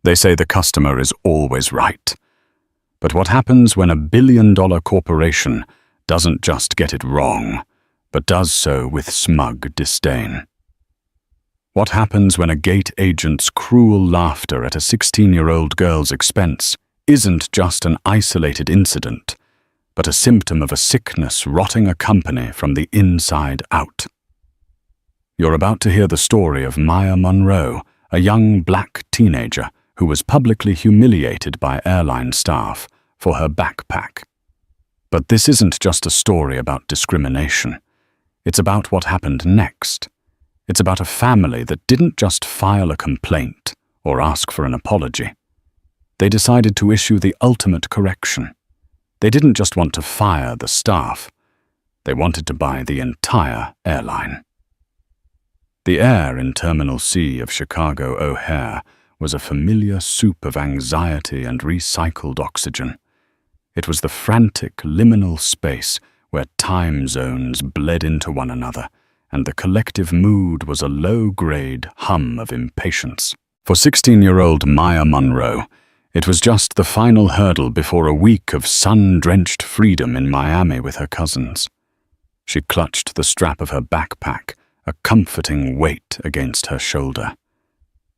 They say the customer is always right. But what happens when a billion-dollar corporation doesn't just get it wrong, but does so with smug disdain? What happens when a gate agent's cruel laughter at a 16-year-old girl's expense isn't just an isolated incident, but a symptom of a sickness rotting a company from the inside out? You're about to hear the story of Maya Monroe, a young black teenager who was publicly humiliated by airline staff for her backpack. But this isn't just a story about discrimination. It's about what happened next. It's about a family that didn't just file a complaint or ask for an apology. They decided to issue the ultimate correction. They didn't just want to fire the staff. They wanted to buy the entire airline. The air in Terminal C of Chicago O'Hare was a familiar soup of anxiety and recycled oxygen. It was the frantic, liminal space where time zones bled into one another, and the collective mood was a low-grade hum of impatience. For 16-year-old Maya Monroe, it was just the final hurdle before a week of sun-drenched freedom in Miami with her cousins. She clutched the strap of her backpack, a comforting weight against her shoulder.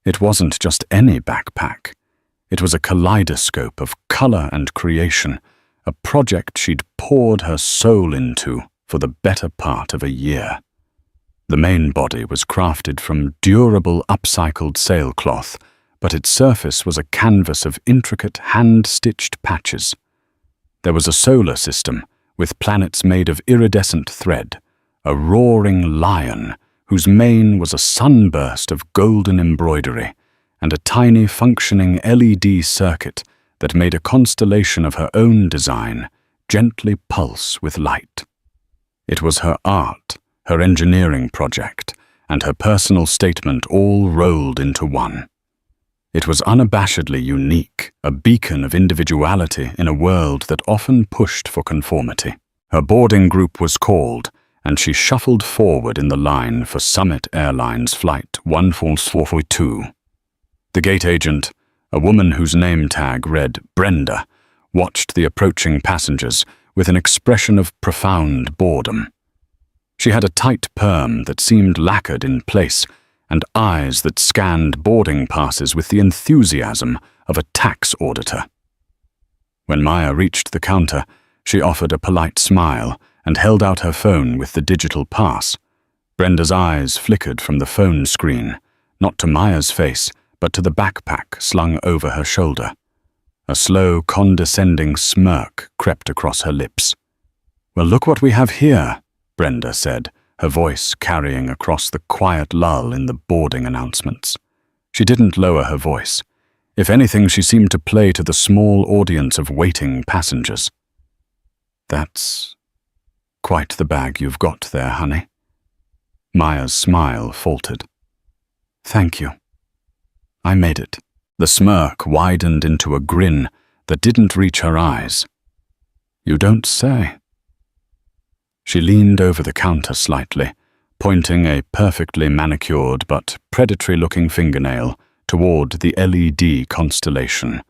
It wasn't just any backpack. It was a kaleidoscope of color and creation, a project she'd poured her soul into for the better part of a year. The main body was crafted from durable upcycled sailcloth, but its surface was a canvas of intricate hand-stitched patches. There was a solar system with planets made of iridescent thread, a roaring lion whose mane was a sunburst of golden embroidery, and a tiny functioning LED circuit that made a constellation of her own design gently pulse with light. It was her art, her engineering project, and her personal statement all rolled into one. It was unabashedly unique, a beacon of individuality in a world that often pushed for conformity. Her boarding group was called, and she shuffled forward in the line for Summit Airlines Flight 142. The gate agent, a woman whose name tag read Brenda, watched the approaching passengers with an expression of profound boredom. She had a tight perm that seemed lacquered in place, and eyes that scanned boarding passes with the enthusiasm of a tax auditor. When Maya reached the counter, she offered a polite smile and held out her phone with the digital pass. Brenda's eyes flickered from the phone screen, not to Maya's face, but to the backpack slung over her shoulder. A slow, condescending smirk crept across her lips. "Well, look what we have here," Brenda said, her voice carrying across the quiet lull in the boarding announcements. She didn't lower her voice. If anything, she seemed to play to the small audience of waiting passengers. "That's quite the bag you've got there, honey." Maya's smile faltered. "Thank you. I made it." The smirk widened into a grin that didn't reach her eyes. "You don't say." She leaned over the counter slightly, pointing a perfectly manicured but predatory-looking fingernail toward the LED constellation.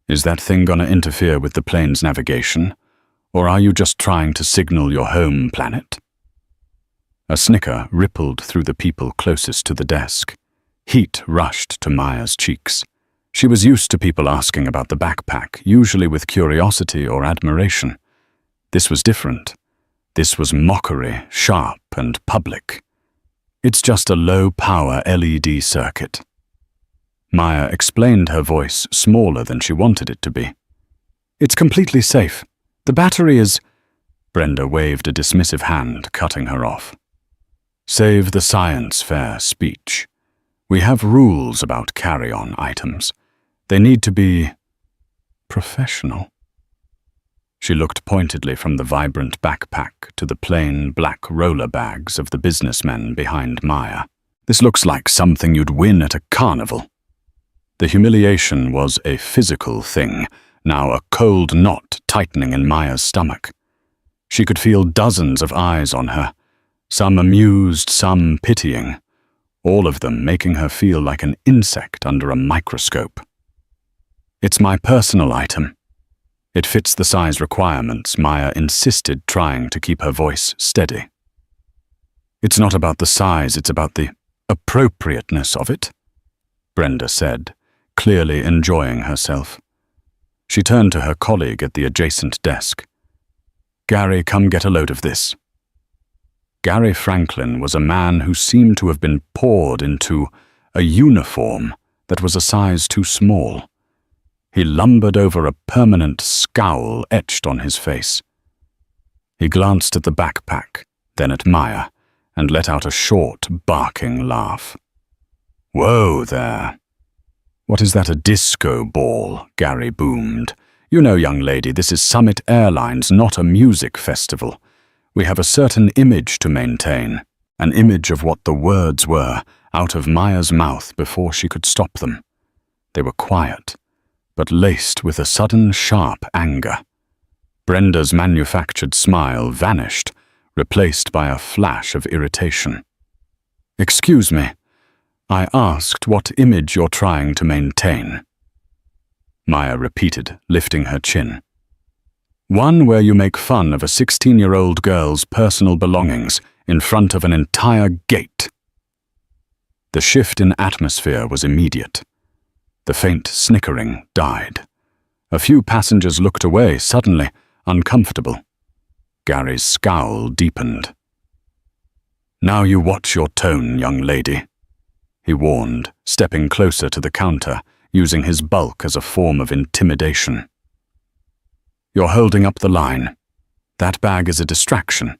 "Is that thing gonna interfere with the plane's navigation? Or are you just trying to signal your home planet?" A snicker rippled through the people closest to the desk. Heat rushed to Maya's cheeks. She was used to people asking about the backpack, usually with curiosity or admiration. This was different. This was mockery, sharp and public. "It's just a low-power LED circuit." Maya explained, her voice smaller than she wanted it to be. "It's completely safe. The battery is—" Brenda waved a dismissive hand, cutting her off. "Save the science fair speech. We have rules about carry-on items. They need to be professional." She looked pointedly from the vibrant backpack to the plain black roller bags of the businessmen behind Maya. "This looks like something you'd win at a carnival." The humiliation was a physical thing, now a cold knot tightening in Maya's stomach. She could feel dozens of eyes on her, some amused, some pitying, all of them making her feel like an insect under a microscope. It's my personal item. It fits the size requirements, Maya insisted, trying to keep her voice steady. It's not about the size, it's about the appropriateness of it, Brenda said, clearly enjoying herself. She turned to her colleague at the adjacent desk. Gary, come get a load of this. Gary Franklin was a man who seemed to have been poured into a uniform that was a size too small. He lumbered over a permanent scowl etched on his face. He glanced at the backpack, then at Maya, and let out a short, barking laugh. Whoa there. What is that, a disco ball? Gary boomed. You know, young lady, this is Summit Airlines, not a music festival. We have a certain image to maintain, an image of what the words were out of Maya's mouth before she could stop them. They were quiet, but laced with a sudden sharp anger. Brenda's manufactured smile vanished, replaced by a flash of irritation. Excuse me, I asked what image you're trying to maintain. Maya repeated, lifting her chin. One where you make fun of a 16-year-old girl's personal belongings in front of an entire gate. The shift in atmosphere was immediate. The faint snickering died. A few passengers looked away, suddenly uncomfortable. Gary's scowl deepened. Now you watch your tone, young lady, he warned, stepping closer to the counter, using his bulk as a form of intimidation. You're holding up the line. That bag is a distraction.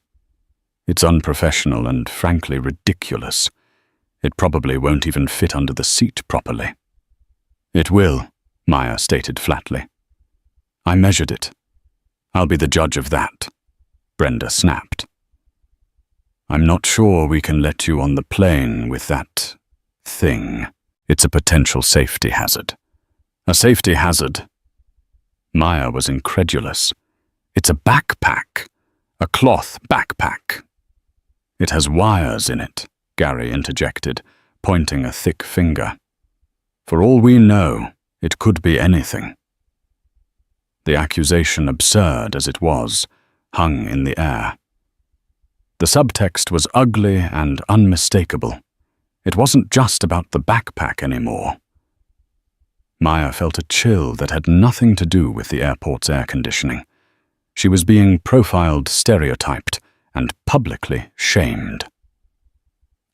It's unprofessional and frankly ridiculous. It probably won't even fit under the seat properly. It will, Maya stated flatly. I measured it. I'll be the judge of that, Brenda snapped. I'm not sure we can let you on the plane with that thing. It's a potential safety hazard. A safety hazard? Maya was incredulous. It's a backpack. A cloth backpack. It has wires in it, Gary interjected, pointing a thick finger. For all we know, it could be anything. The accusation, absurd as it was, hung in the air. The subtext was ugly and unmistakable. It wasn't just about the backpack anymore. Maya felt a chill that had nothing to do with the airport's air conditioning. She was being profiled, stereotyped, and publicly shamed.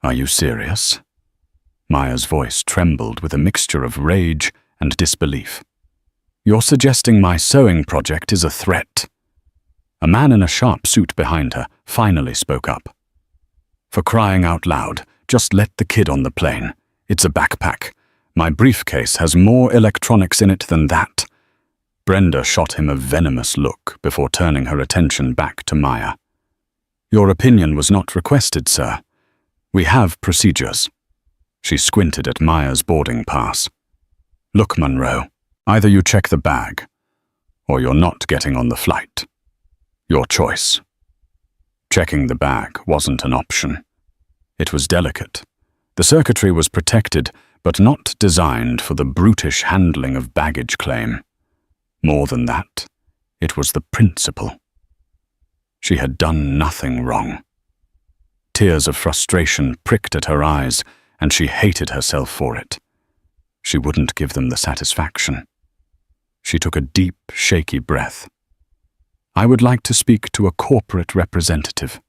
Are you serious? Maya's voice trembled with a mixture of rage and disbelief. You're suggesting my sewing project is a threat? A man in a sharp suit behind her finally spoke up. For crying out loud, just let the kid on the plane. It's a backpack. My briefcase has more electronics in it than that. Brenda shot him a venomous look before turning her attention back to Maya. Your opinion was not requested, sir. We have procedures. She squinted at Maya's boarding pass. Look, Monroe, either you check the bag, or you're not getting on the flight. Your choice. Checking the bag wasn't an option. It was delicate. The circuitry was protected, but not designed for the brutish handling of baggage claim. More than that, it was the principle. She had done nothing wrong. Tears of frustration pricked at her eyes, and she hated herself for it. She wouldn't give them the satisfaction. She took a deep, shaky breath. I would like to speak to a corporate representative,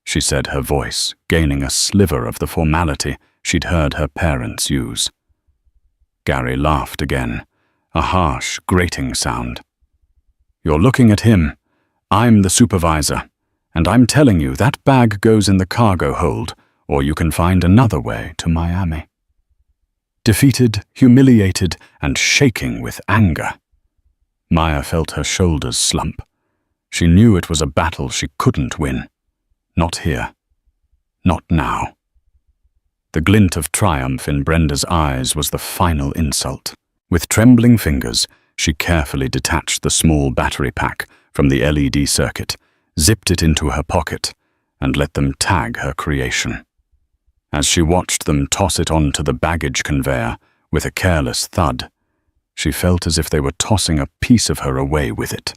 she said, her voice gaining a sliver of the formality she'd heard her parents use. Gary laughed again, a harsh, grating sound. You're looking at him. I'm the supervisor, and I'm telling you that bag goes in the cargo hold, or you can find another way to Miami. Defeated, humiliated, and shaking with anger, Maya felt her shoulders slump. She knew it was a battle she couldn't win. Not here. Not now. The glint of triumph in Brenda's eyes was the final insult. With trembling fingers, she carefully detached the small battery pack from the LED circuit, zipped it into her pocket, and let them tag her creation. As she watched them toss it onto the baggage conveyor with a careless thud, She felt as if they were tossing a piece of her away with it.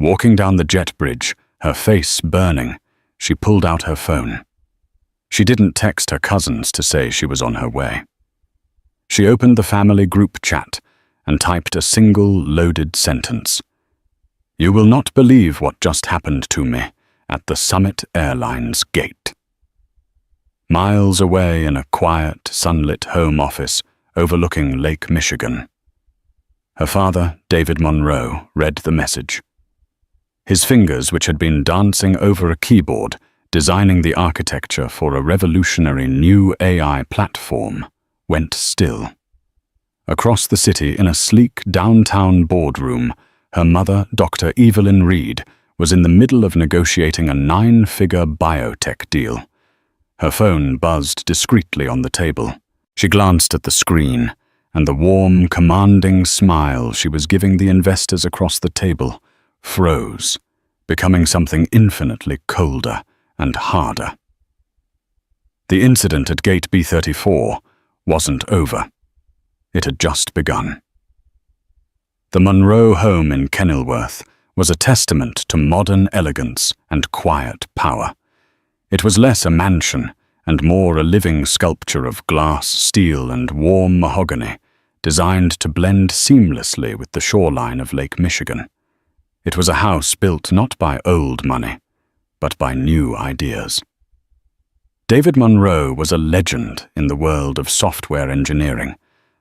Walking down the jet bridge, her face burning, she pulled out her phone. She didn't text her cousins to say she was on her way. She opened the family group chat and typed a single loaded sentence. "You will not believe what just happened to me at the Summit Airlines gate." Miles away in a quiet, sunlit home office overlooking Lake Michigan. Her father, David Monroe, read the message. His fingers, which had been dancing over a keyboard, designing the architecture for a revolutionary new AI platform, went still. Across the city, in a sleek downtown boardroom, her mother, Dr. Evelyn Reed, was in the middle of negotiating a 9-figure biotech deal. Her phone buzzed discreetly on the table. She glanced at the screen, and the warm, commanding smile she was giving the investors across the table froze, becoming something infinitely colder and harder. The incident at Gate B34 wasn't over. It had just begun. The Monroe home in Kenilworth was a testament to modern elegance and quiet power. It was less a mansion and more a living sculpture of glass, steel, and warm mahogany, designed to blend seamlessly with the shoreline of Lake Michigan. It was a house built not by old money, but by new ideas. David Monroe was a legend in the world of software engineering,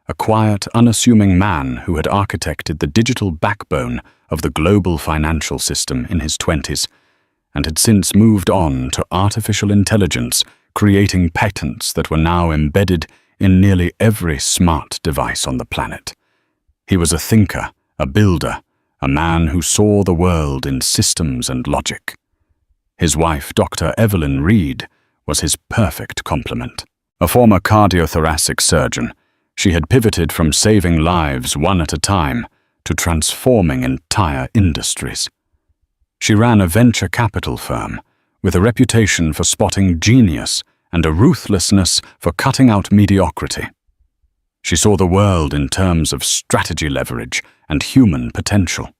a quiet, unassuming man who had architected the digital backbone of the global financial system in his 20s, and had since moved on to artificial intelligence, creating patents that were now embedded in nearly every smart device on the planet. He was a thinker, a builder, a man who saw the world in systems and logic. His wife, Dr. Evelyn Reed, was his perfect complement. A former cardiothoracic surgeon, she had pivoted from saving lives one at a time to transforming entire industries. She ran a venture capital firm with a reputation for spotting genius and a ruthlessness for cutting out mediocrity. She saw the world in terms of strategy leverage and human potential.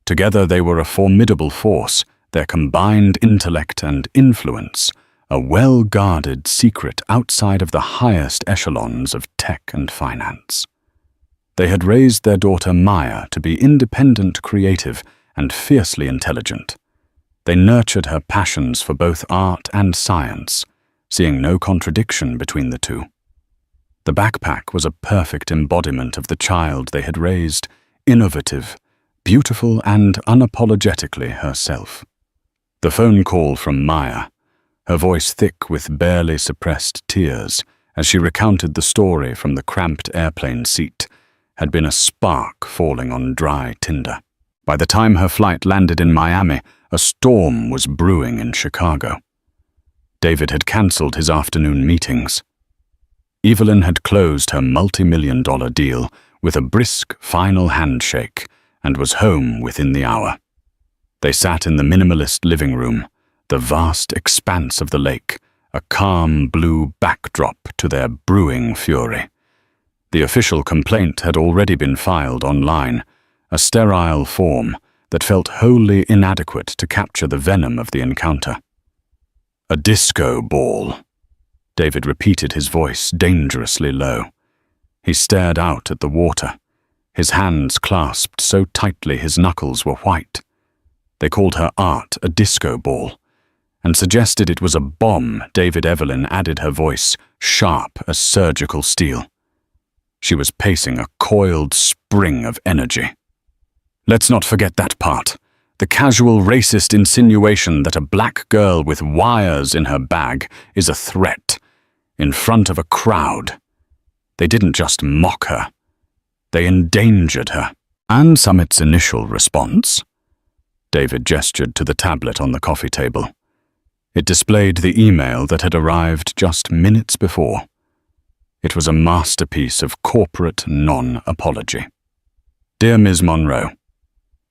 Together they were a formidable force, their combined intellect and influence, a well-guarded secret outside of the highest echelons of tech and finance. They had raised their daughter Maya to be independent, creative, and fiercely intelligent. They nurtured her passions for both art and science, seeing no contradiction between the two. The backpack was a perfect embodiment of the child they had raised, innovative, beautiful, and unapologetically herself. The phone call from Maya, her voice thick with barely suppressed tears as she recounted the story from the cramped airplane seat, had been a spark falling on dry tinder. By the time her flight landed in Miami, a storm was brewing in Chicago. David had cancelled his afternoon meetings. Evelyn had closed her multi-million-dollar deal with a brisk final handshake and was home within the hour. They sat in the minimalist living room, the vast expanse of the lake, a calm blue backdrop to their brewing fury. The official complaint had already been filed online, a sterile form that felt wholly inadequate to capture the venom of the encounter. "A disco ball," David repeated, his voice dangerously low. He stared out at the water, his hands clasped so tightly his knuckles were white. They called her art a disco ball, and suggested it was a bomb. David Evelyn added, her voice sharp as surgical steel. She was pacing a coiled spring of energy. "Let's not forget that part. The casual racist insinuation that a black girl with wires in her bag is a threat, in front of a crowd. They didn't just mock her. They endangered her." "And Summit's initial response?" David gestured to the tablet on the coffee table. It displayed the email that had arrived just minutes before. It was a masterpiece of corporate non-apology. "Dear Ms. Monroe,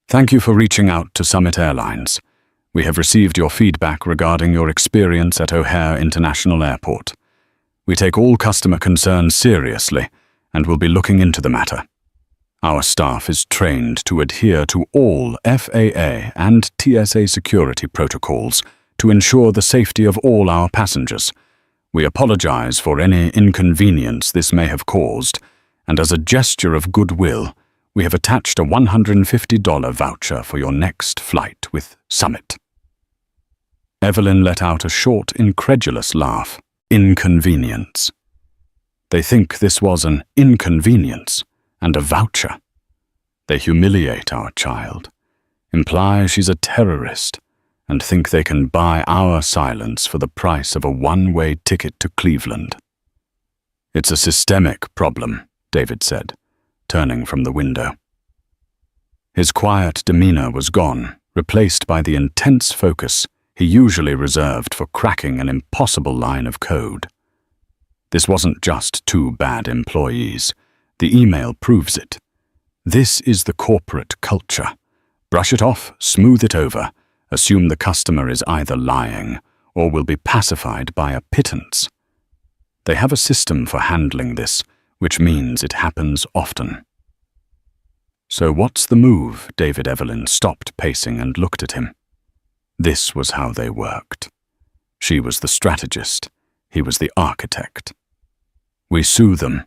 thank you for reaching out to Summit Airlines. We have received your feedback regarding your experience at O'Hare International Airport. We take all customer concerns seriously and will be looking into the matter. Our staff is trained to adhere to all FAA and TSA security protocols to ensure the safety of all our passengers. We apologize for any inconvenience this may have caused, and as a gesture of goodwill, we have attached a $150 voucher for your next flight with Summit. Evelyn let out a short, incredulous laugh. Inconvenience. They think this was an inconvenience and a voucher. They humiliate our child, imply she's a terrorist, and think they can buy our silence for the price of a one-way ticket to Cleveland. It's a systemic problem, David said, turning from the window. His quiet demeanor was gone, replaced by the intense focus he usually reserved for cracking an impossible line of code. This wasn't just two bad employees. The email proves it. This is the corporate culture. Brush it off, smooth it over, assume the customer is either lying or will be pacified by a pittance. They have a system for handling this, which means it happens often. So what's the move? David Evelyn stopped pacing and looked at him. This was how they worked. She was the strategist. He was the architect. We sue them.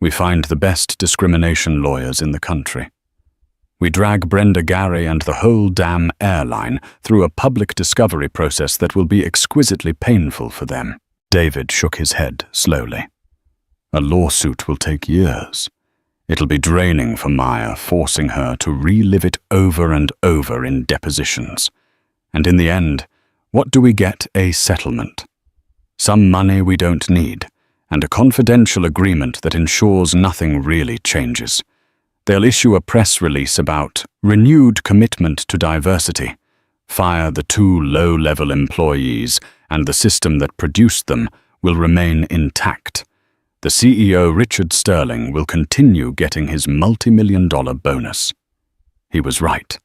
We find the best discrimination lawyers in the country. We drag Brenda Gary and the whole damn airline through a public discovery process that will be exquisitely painful for them. David shook his head slowly. A lawsuit will take years. It'll be draining for Maya, forcing her to relive it over and over in depositions. And in the end, what do we get? A settlement. Some money we don't need, and a confidential agreement that ensures nothing really changes. They'll issue a press release about renewed commitment to diversity, fire the two low-level employees, and the system that produced them will remain intact. The CEO, Richard Sterling, will continue getting his multi-million-dollar bonus. He was right.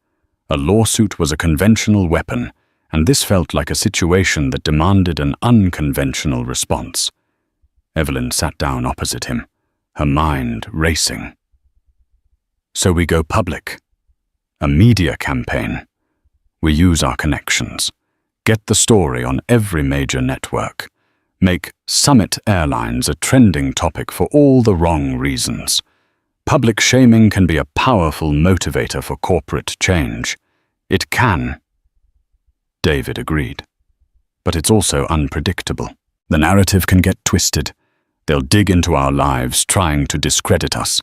A lawsuit was a conventional weapon, and this felt like a situation that demanded an unconventional response. Evelyn sat down opposite him, her mind racing. So we go public. A media campaign. We use our connections. Get the story on every major network. Make Summit Airlines a trending topic for all the wrong reasons. Public shaming can be a powerful motivator for corporate change. It can. David agreed. But it's also unpredictable. The narrative can get twisted. They'll dig into our lives trying to discredit us.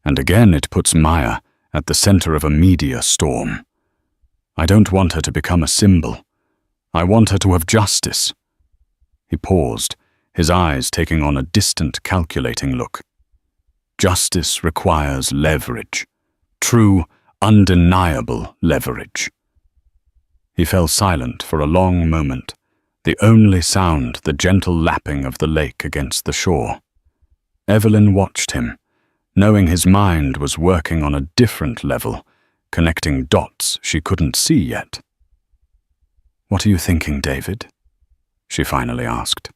And again it puts Maya at the center of a media storm. I don't want her to become a symbol. I want her to have justice. He paused, his eyes taking on a distant, calculating look. Justice requires leverage. True, undeniable leverage. He fell silent for a long moment, the only sound the gentle lapping of the lake against the shore. Evelyn watched him, knowing his mind was working on a different level, connecting dots she couldn't see yet. "What are you thinking, David?" she finally asked.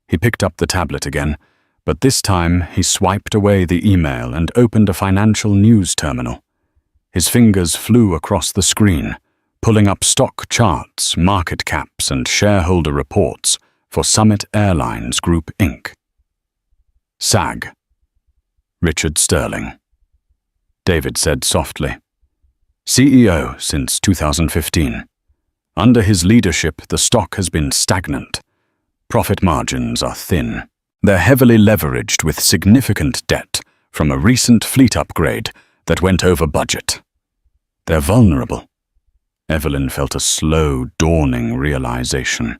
He picked up the tablet again, but this time he swiped away the email and opened a financial news terminal. His fingers flew across the screen, pulling up stock charts, market caps, and shareholder reports for Summit Airlines Group, Inc. SAG. Richard Sterling. David said softly. CEO since 2015. Under his leadership, the stock has been stagnant. Profit margins are thin. They're heavily leveraged with significant debt from a recent fleet upgrade that went over budget. They're vulnerable. Evelyn felt a slow, dawning realization.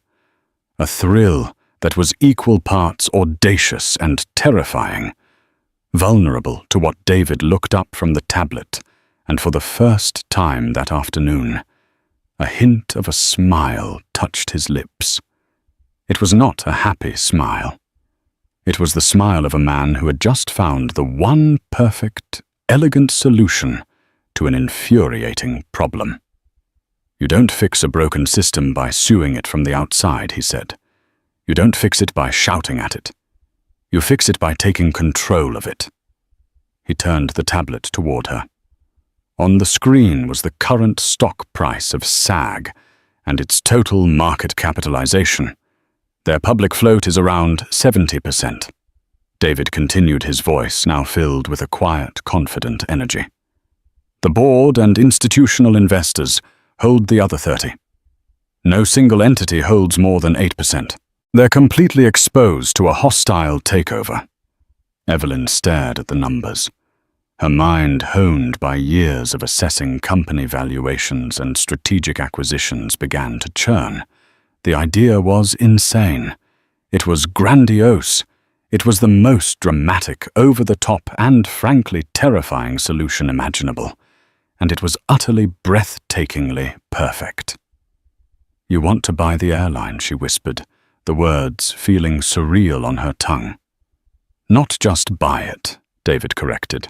A thrill that was equal parts audacious and terrifying. Vulnerable to what David looked up from the tablet, and for the first time that afternoon, a hint of a smile touched his lips. It was not a happy smile. It was the smile of a man who had just found the one perfect, elegant solution to an infuriating problem. You don't fix a broken system by suing it from the outside, he said. You don't fix it by shouting at it. You fix it by taking control of it. He He turned the tablet toward her. On the screen was the current stock price of SAG and its total market capitalization. Their public float is around 70%. David continued, his voice now filled with a quiet, confident energy. The board and institutional investors hold the other 30. No single entity holds more than 8%. They're completely exposed to a hostile takeover. Evelyn stared at the numbers. Her mind, honed by years of assessing company valuations and strategic acquisitions, began to churn. The idea was insane. It was grandiose. It was the most dramatic, over-the-top, and frankly terrifying solution imaginable. And it was utterly breathtakingly perfect. "You want to buy the airline," she whispered, the words feeling surreal on her tongue. "Not just buy it," David corrected.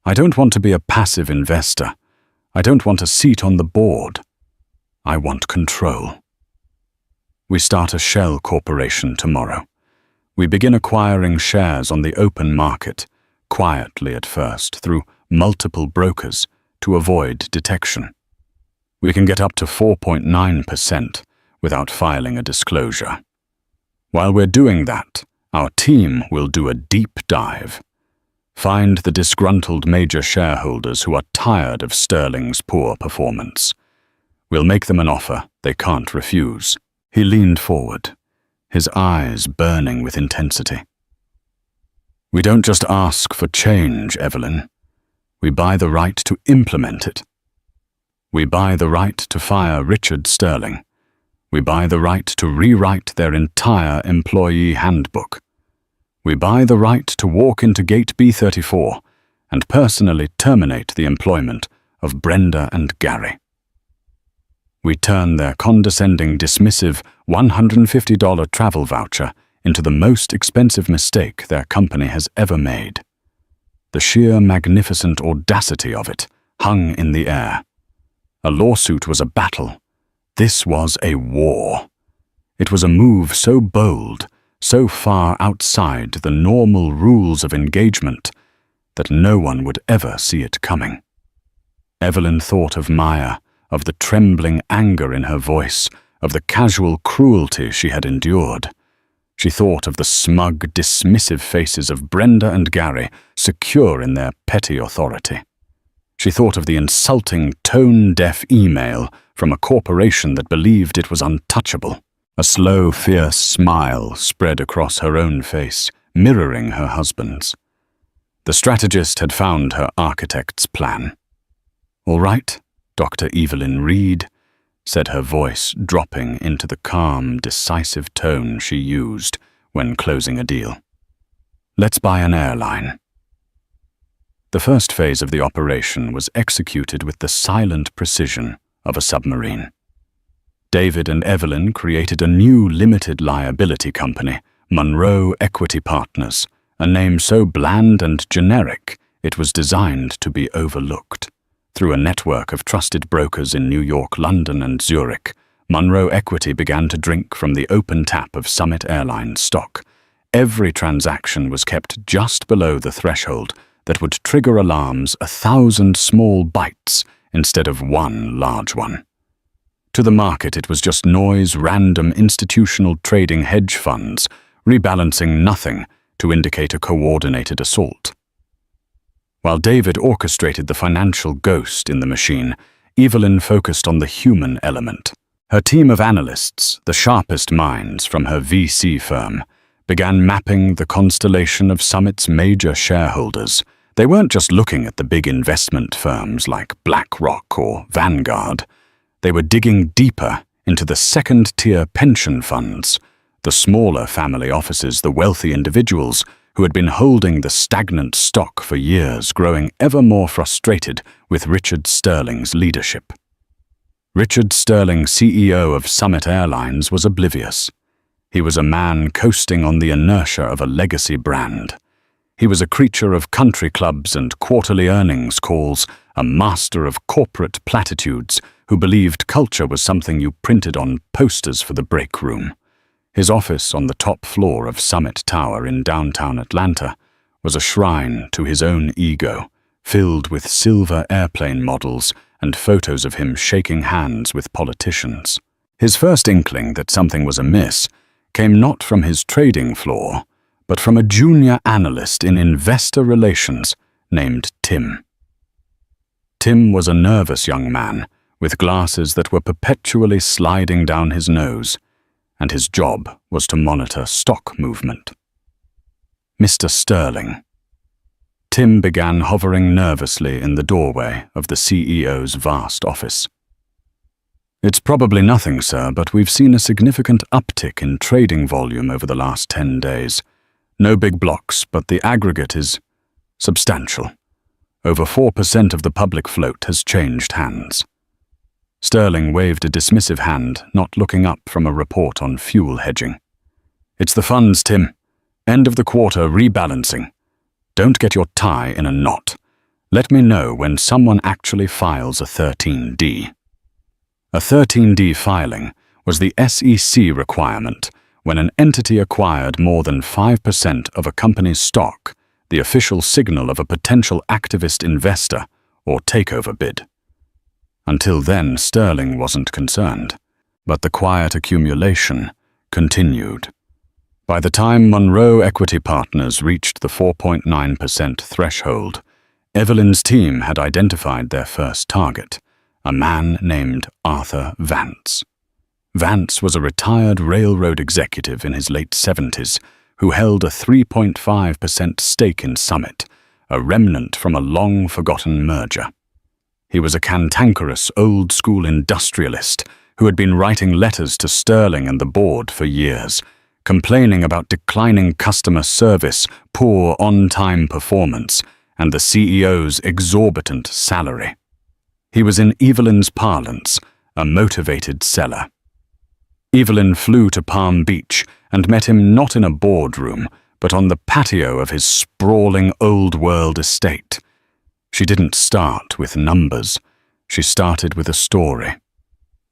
"I don't want to be a passive investor. I don't want a seat on the board. I want control. We start a shell corporation tomorrow. We begin acquiring shares on the open market, quietly at first, through multiple brokers, to avoid detection. We can get up to 4.9% without filing a disclosure. While we're doing that, our team will do a deep dive. Find the disgruntled major shareholders who are tired of Sterling's poor performance. We'll make them an offer they can't refuse." He leaned forward, his eyes burning with intensity. "We don't just ask for change, Evelyn. We buy the right to implement it. We buy the right to fire Richard Sterling. We buy the right to rewrite their entire employee handbook. We buy the right to walk into Gate B34 and personally terminate the employment of Brenda and Gary. We turn their condescending, dismissive $150 travel voucher into the most expensive mistake their company has ever made. The sheer magnificent audacity of it hung in the air. A lawsuit was a battle. This was a war. It was a move so bold, so far outside the normal rules of engagement, that no one would ever see it coming. Evelyn thought of Maya, of the trembling anger in her voice, of the casual cruelty she had endured. She thought of the smug, dismissive faces of Brenda and Gary, secure in their petty authority. She thought of the insulting, tone-deaf email from a corporation that believed it was untouchable. A slow, fierce smile spread across her own face, mirroring her husband's. The strategist had found her architect's plan. "All right, Dr. Evelyn Reed," said her voice, dropping into the calm, decisive tone she used when closing a deal. "Let's buy an airline." The first phase of the operation was executed with the silent precision of a submarine. David and Evelyn created a new limited liability company, Monroe Equity Partners, a name so bland and generic it was designed to be overlooked. Through a network of trusted brokers in New York, London, and Zurich, Monroe Equity began to drink from the open tap of Summit Airlines stock. Every transaction was kept just below the threshold that would trigger alarms 1,000 small bites instead of one large one. To the market, it was just noise, random institutional trading hedge funds, rebalancing nothing to indicate a coordinated assault. While David orchestrated the financial ghost in the machine, Evelyn focused on the human element. Her team of analysts, the sharpest minds from her VC firm, began mapping the constellation of Summit's major shareholders. They weren't just looking at the big investment firms like BlackRock or Vanguard. They were digging deeper into the second-tier pension funds, the smaller family offices, the wealthy individuals who had been holding the stagnant stock for years, growing ever more frustrated with Richard Sterling's leadership. Richard Sterling, CEO of Summit Airlines, was oblivious. He was a man coasting on the inertia of a legacy brand. He was a creature of country clubs and quarterly earnings calls, a master of corporate platitudes who believed culture was something you printed on posters for the break room. His office on the top floor of Summit Tower in downtown Atlanta was a shrine to his own ego, filled with silver airplane models and photos of him shaking hands with politicians. His first inkling that something was amiss came not from his trading floor, but from a junior analyst in investor relations named Tim. Tim was a nervous young man with glasses that were perpetually sliding down his nose, and his job was to monitor stock movement. Mr. Sterling. Tim began hovering nervously in the doorway of the CEO's vast office. "It's probably nothing, sir, but we've seen a significant uptick in trading volume over the last 10 days. No big blocks, but the aggregate is substantial. Over 4% of the public float has changed hands." Sterling waved a dismissive hand, not looking up from a report on fuel hedging. "It's the funds, Tim. End of the quarter rebalancing. Don't get your tie in a knot. Let me know when someone actually files a 13D. A 13D filing was the SEC requirement when an entity acquired more than 5% of a company's stock, the official signal of a potential activist investor or takeover bid. Until then, Sterling wasn't concerned, but the quiet accumulation continued. By the time Monroe Equity Partners reached the 4.9% threshold, Evelyn's team had identified their first target, a man named Arthur Vance. Vance was a retired railroad executive in his late 70s who held a 3.5% stake in Summit, a remnant from a long-forgotten merger. He was a cantankerous, old-school industrialist who had been writing letters to Sterling and the board for years, complaining about declining customer service, poor on-time performance, and the CEO's exorbitant salary. He was, in Evelyn's parlance, a motivated seller. Evelyn flew to Palm Beach and met him not in a boardroom, but on the patio of his sprawling old-world estate. She didn't start with numbers. She started with a story.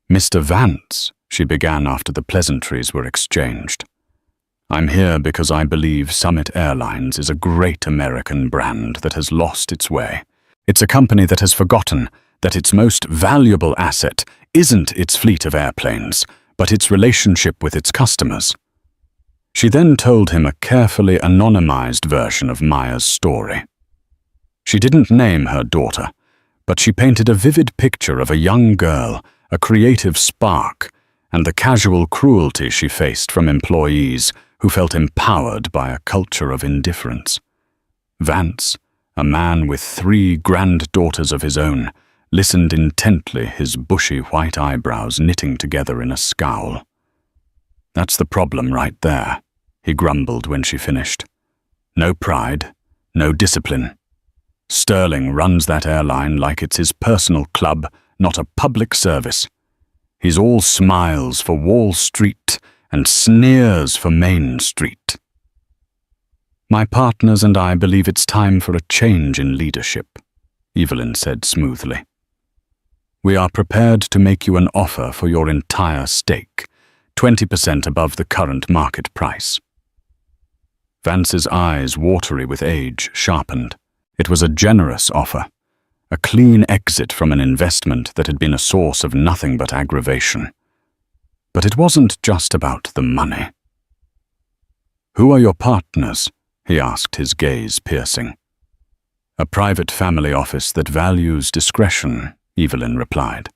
"Mr. Vance," she began after the pleasantries were exchanged. "I'm here because I believe Summit Airlines is a great American brand that has lost its way. It's a company that has forgotten that its most valuable asset isn't its fleet of airplanes, but its relationship with its customers." She then told him a carefully anonymized version of Maya's story. She didn't name her daughter, but she painted a vivid picture of a young girl, a creative spark, and the casual cruelty she faced from employees who felt empowered by a culture of indifference. Vance, a man with 3 granddaughters of his own, listened intently, his bushy white eyebrows knitting together in a scowl. "That's the problem right there," he grumbled when she finished. "No pride, no discipline. Sterling runs that airline like it's his personal club, not a public service. He's all smiles for Wall Street and sneers for Main Street." "My partners and I believe it's time for a change in leadership," Evelyn said smoothly. "We are prepared to make you an offer for your entire stake, 20% above the current market price." Vance's eyes, watery with age, sharpened. It was a generous offer, a clean exit from an investment that had been a source of nothing but aggravation. But it wasn't just about the money. "Who are your partners?" he asked, his gaze piercing. "A private family office that values discretion," Evelyn replied,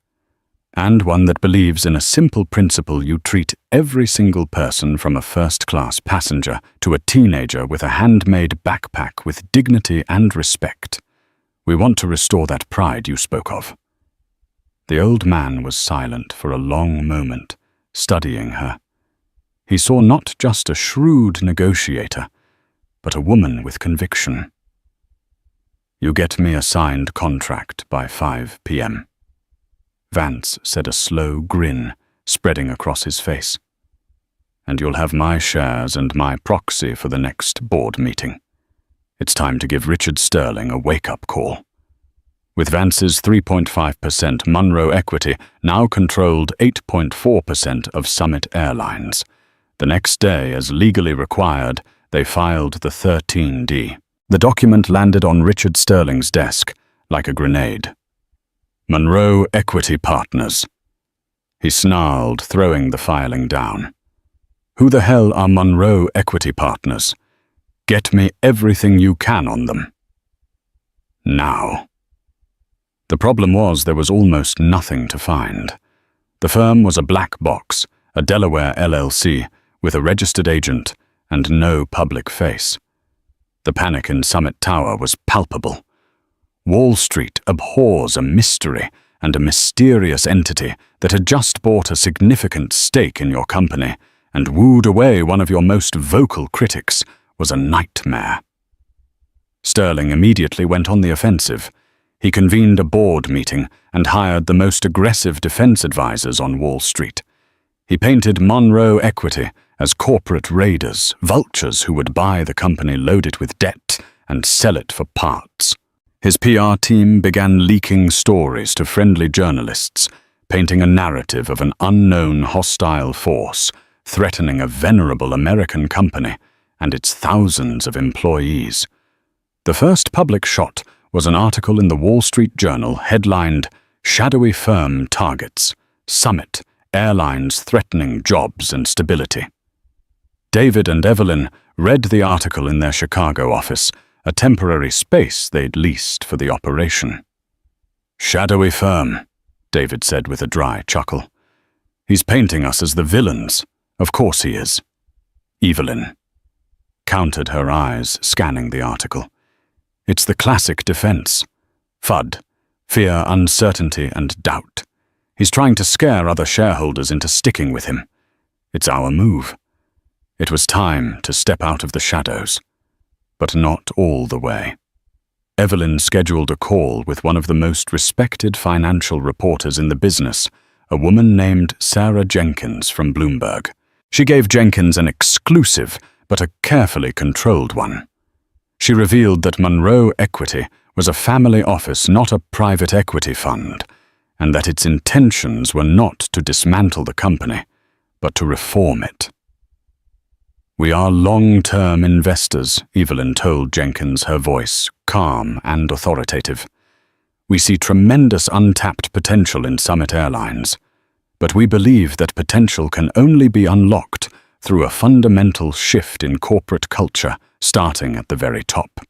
"and one that believes in a simple principle: you treat every single person from a first-class passenger to a teenager with a handmade backpack with dignity and respect. We want to restore that pride you spoke of." The old man was silent for a long moment, studying her. He saw not just a shrewd negotiator, but a woman with conviction. "You get me a signed contract by 5 p.m. Vance said, a slow grin spreading across his face. "And you'll have my shares and my proxy for the next board meeting. It's time to give Richard Sterling a wake-up call." With Vance's 3.5%, Monroe Equity now controlled 8.4% of Summit Airlines. The next day, as legally required, they filed the 13D. The document landed on Richard Sterling's desk like a grenade. Monroe Equity Partners. He snarled, throwing the filing down. Who the hell are Monroe Equity Partners? Get me everything you can on them. Now. The problem was there was almost nothing to find. The firm was a black box, a Delaware LLC, with a registered agent and no public face. The panic in Summit Tower was palpable. Wall Street abhors a mystery and a mysterious entity that had just bought a significant stake in your company and wooed away one of your most vocal critics was a nightmare. Sterling immediately went on the offensive. He convened a board meeting and hired the most aggressive defense advisors on Wall Street. He painted Monroe Equity as corporate raiders, vultures who would buy the company loaded with debt and sell it for parts. His PR team began leaking stories to friendly journalists, painting a narrative of an unknown hostile force threatening a venerable American company and its thousands of employees. The first public shot was an article in the Wall Street Journal headlined, "Shadowy Firm Targets, Summit, Airlines Threatening Jobs and Stability." David and Evelyn read the article in their Chicago office, a temporary space they'd leased for the operation. "Shadowy firm," David said with a dry chuckle. "He's painting us as the villains. Of course he is." Evelyn countered, her eyes scanning the article. "It's the classic defense. FUD, fear, uncertainty, and doubt. He's trying to scare other shareholders into sticking with him. It's our move." It was time to step out of the shadows, but not all the way. Evelyn scheduled a call with one of the most respected financial reporters in the business, a woman named Sarah Jenkins from Bloomberg. She gave Jenkins an exclusive, but a carefully controlled one. She revealed that Monroe Equity was a family office, not a private equity fund, and that its intentions were not to dismantle the company, but to reform it. "We are long-term investors," Evelyn told Jenkins, her voice calm and authoritative. "We see tremendous untapped potential in Summit Airlines, but we believe that potential can only be unlocked through a fundamental shift in corporate culture starting at the very top.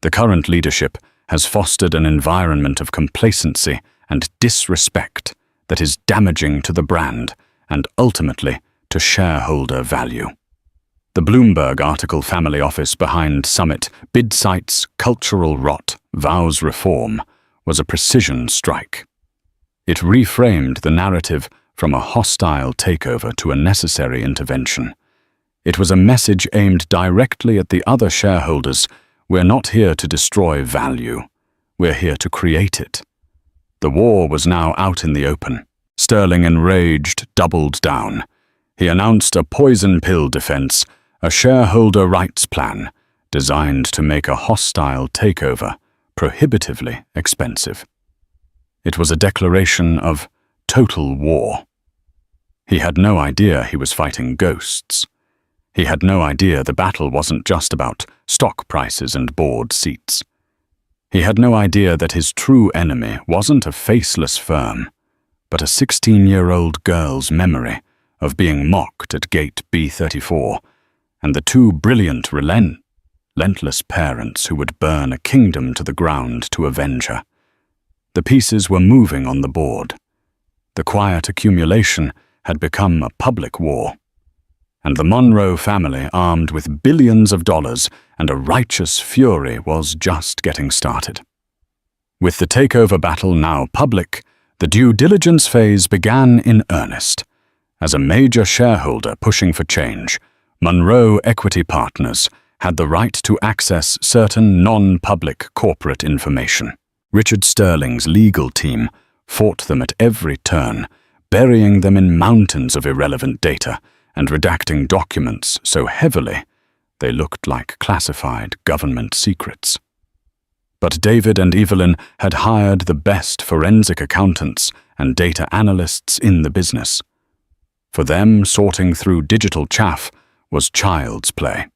The current leadership has fostered an environment of complacency and disrespect that is damaging to the brand and ultimately to shareholder value." The Bloomberg article, "Family Office Behind Summit, Bid Sites, Cultural Rot, Vows Reform," was a precision strike. It reframed the narrative from a hostile takeover to a necessary intervention. It was a message aimed directly at the other shareholders. We're not here to destroy value. We're here to create it. The war was now out in the open. Sterling, enraged, doubled down. He announced a poison pill defense, a shareholder rights plan designed to make a hostile takeover prohibitively expensive. It was a declaration of total war. He had no idea he was fighting ghosts. He had no idea the battle wasn't just about stock prices and board seats. He had no idea that his true enemy wasn't a faceless firm, but a 16-year-old girl's memory of being mocked at gate B34, and the two brilliant, relentless parents who would burn a kingdom to the ground to avenge her. The pieces were moving on the board. The quiet accumulation had become a public war. And the Monroe family, armed with billions of dollars and a righteous fury, was just getting started. With the takeover battle now public, the due diligence phase began in earnest. As a major shareholder pushing for change, Monroe Equity Partners had the right to access certain non-public corporate information. Richard Sterling's legal team fought them at every turn, burying them in mountains of irrelevant data and redacting documents so heavily they looked like classified government secrets. But David and Evelyn had hired the best forensic accountants and data analysts in the business. For them, sorting through digital chaff was child's play.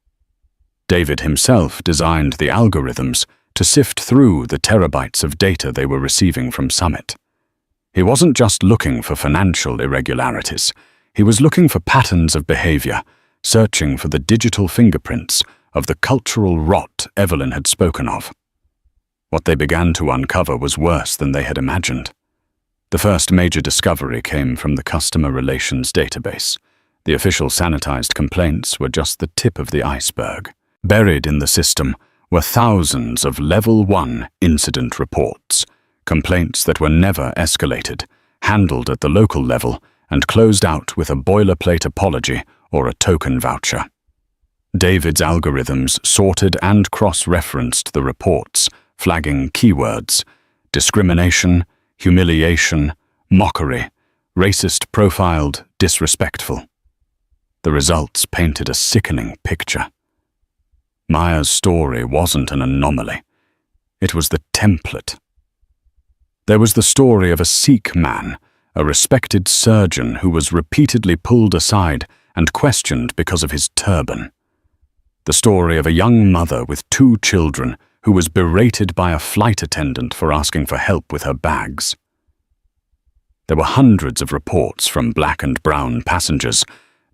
David himself designed the algorithms to sift through the terabytes of data they were receiving from Summit. He wasn't just looking for financial irregularities. He was looking for patterns of behavior, searching for the digital fingerprints of the cultural rot Evelyn had spoken of. What they began to uncover was worse than they had imagined. The first major discovery came from the customer relations database. The official sanitized complaints were just the tip of the iceberg. Buried in the system were thousands of Level 1 incident reports, complaints that were never escalated, handled at the local level, and closed out with a boilerplate apology or a token voucher. David's algorithms sorted and cross-referenced the reports, flagging keywords: discrimination, humiliation, mockery, racist profiled, disrespectful. The results painted a sickening picture. Maya's story wasn't an anomaly. It was the template. There was the story of a Sikh man, a respected surgeon who was repeatedly pulled aside and questioned because of his turban. The story of a young mother with 2 children who was berated by a flight attendant for asking for help with her bags. There were hundreds of reports from black and brown passengers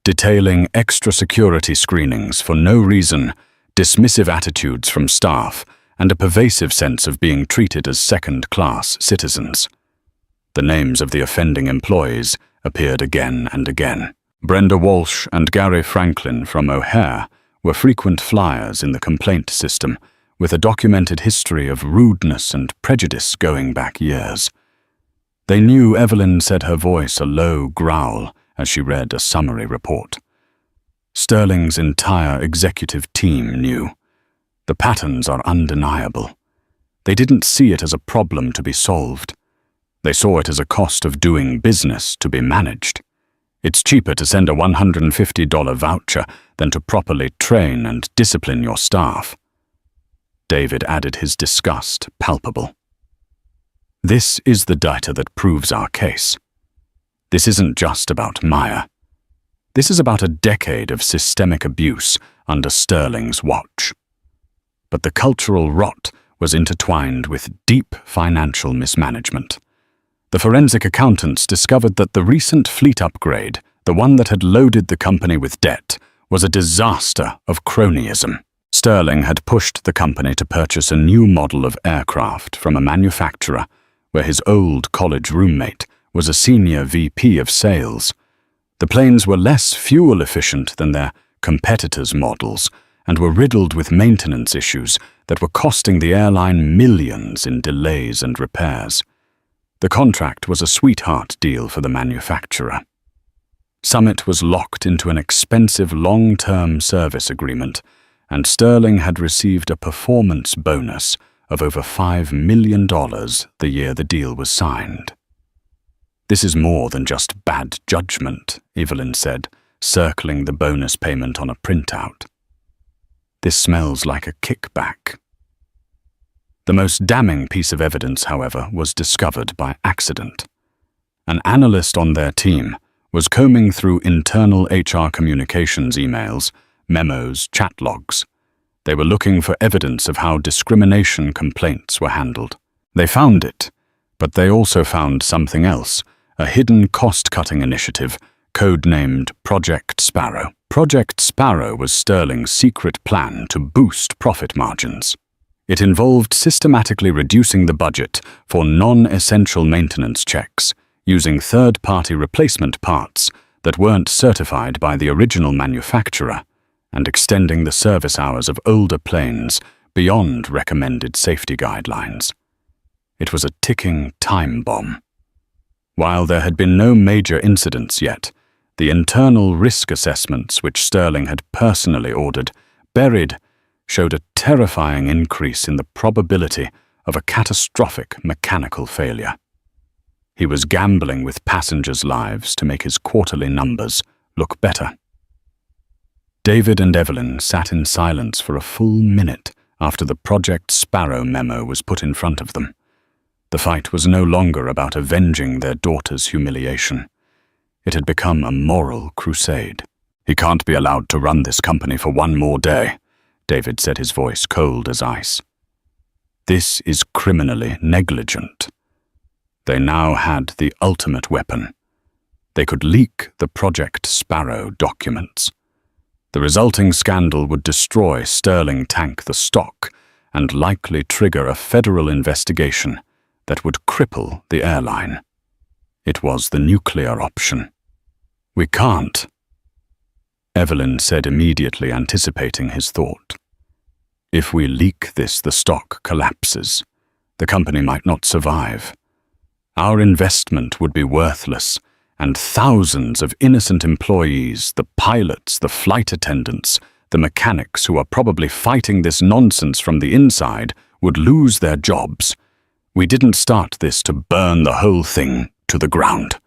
detailing extra security screenings for no reason, dismissive attitudes from staff, and a pervasive sense of being treated as second-class citizens. The names of the offending employees appeared again and again. Brenda Walsh and Gary Franklin from O'Hare were frequent flyers in the complaint system, with a documented history of rudeness and prejudice going back years. They knew Evelyn said her voice a low growl as she read a summary report. Sterling's entire executive team knew. The patterns are undeniable. They didn't see it as a problem to be solved. They saw it as a cost of doing business to be managed. It's cheaper to send a $150 voucher than to properly train and discipline your staff. David added his disgust palpable. This is the data that proves our case. This isn't just about Maya. This is about a decade of systemic abuse under Sterling's watch. But the cultural rot was intertwined with deep financial mismanagement. The forensic accountants discovered that the recent fleet upgrade, the one that had loaded the company with debt, was a disaster of cronyism. Sterling had pushed the company to purchase a new model of aircraft from a manufacturer where his old college roommate was a senior VP of sales. The planes were less fuel efficient than their competitors' models and were riddled with maintenance issues that were costing the airline millions in delays and repairs. The contract was a sweetheart deal for the manufacturer. Summit was locked into an expensive long-term service agreement, and Sterling had received a performance bonus of over $5 million the year the deal was signed. "This is more than just bad judgment," Evelyn said, circling the bonus payment on a printout. "This smells like a kickback." The most damning piece of evidence, however, was discovered by accident. An analyst on their team was combing through internal HR communications emails, memos, chat logs. They were looking for evidence of how discrimination complaints were handled. They found it, but they also found something else, a hidden cost-cutting initiative codenamed Project Sparrow. Project Sparrow was Sterling's secret plan to boost profit margins. It involved systematically reducing the budget for non-essential maintenance checks, using third-party replacement parts that weren't certified by the original manufacturer, and extending the service hours of older planes beyond recommended safety guidelines. It was a ticking time bomb. While there had been no major incidents yet, the internal risk assessments which Sterling had personally ordered, buried, showed a terrifying increase in the probability of a catastrophic mechanical failure. He was gambling with passengers' lives to make his quarterly numbers look better. David and Evelyn sat in silence for a full minute after the Project Sparrow memo was put in front of them. The fight was no longer about avenging their daughter's humiliation. It had become a moral crusade. "He can't be allowed to run this company for one more day. David said, his voice cold as ice. This is criminally negligent. They now had the ultimate weapon. They could leak the Project Sparrow documents. The resulting scandal would destroy Sterling Tank the stock and likely trigger a federal investigation that would cripple the airline. It was the nuclear option. We can't, Evelyn said, immediately anticipating his thought. If we leak this, the stock collapses. The company might not survive. Our investment would be worthless, and thousands of innocent employees, the pilots, the flight attendants, the mechanics who are probably fighting this nonsense from the inside, would lose their jobs. We didn't start this to burn the whole thing to the ground.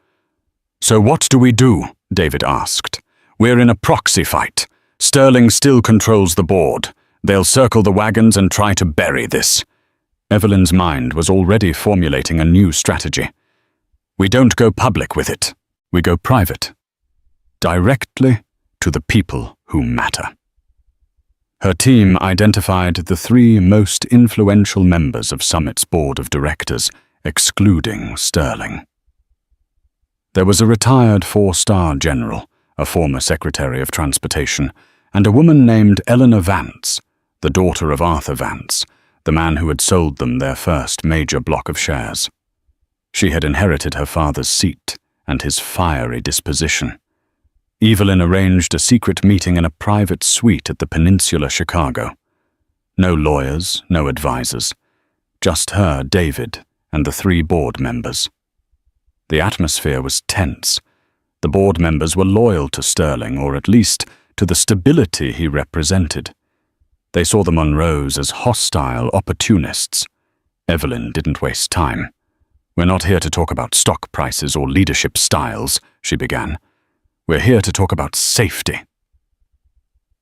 So what do we do? David asked. We're in a proxy fight. Sterling still controls the board. They'll circle the wagons and try to bury this. Evelyn's mind was already formulating a new strategy. We don't go public with it. We go private. Directly to the people who matter. Her team identified the 3 most influential members of Summit's board of directors, excluding Sterling. There was a retired 4-star general, a former Secretary of Transportation, and a woman named Eleanor Vance, the daughter of Arthur Vance, the man who had sold them their first major block of shares. She had inherited her father's seat and his fiery disposition. Evelyn arranged a secret meeting in a private suite at the Peninsula Chicago. No lawyers, no advisors. Just her, David, and the 3 board members. The atmosphere was tense. The board members were loyal to Sterling, or at least to the stability he represented. They saw the Monroes as hostile opportunists. Evelyn didn't waste time. We're not here to talk about stock prices or leadership styles, she began. We're here to talk about safety.